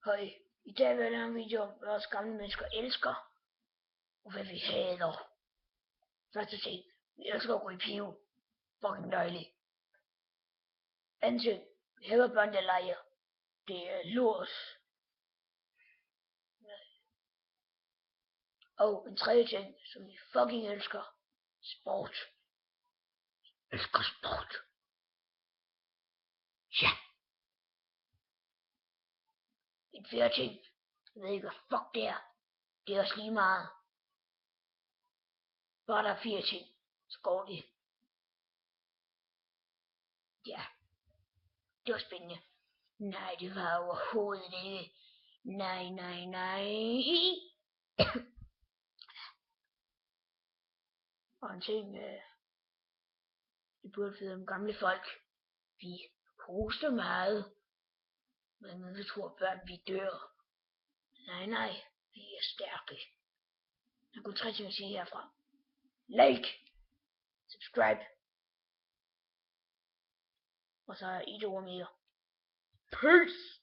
Hej, i dag vil jeg lave en video om, hvad os gamle mennesker elsker, og hvad vi hader. Første ting, vi elsker at gå i pio. Fucking dejligt. Anden ting, vi hader børn, der leger. Det er lort. Og en tredje ting, som vi fucking elsker, sport. Elsker sport. Ja. En fjerde ting, jeg ved ikke hvad fuck det er. Det er også lige meget. Bare der er 4 ting, så går det. Ja, det var spændende. Nej, det var overhovedet ikke. Nej. Og en ting, vi burde vide om gamle folk. Vi hoster meget, men vi tror børn, vi dør. Nej, vi er stærke. Jeg kunne 3 ting at sige herfra. Like, subscribe, og så er 1 ord mere. Peace!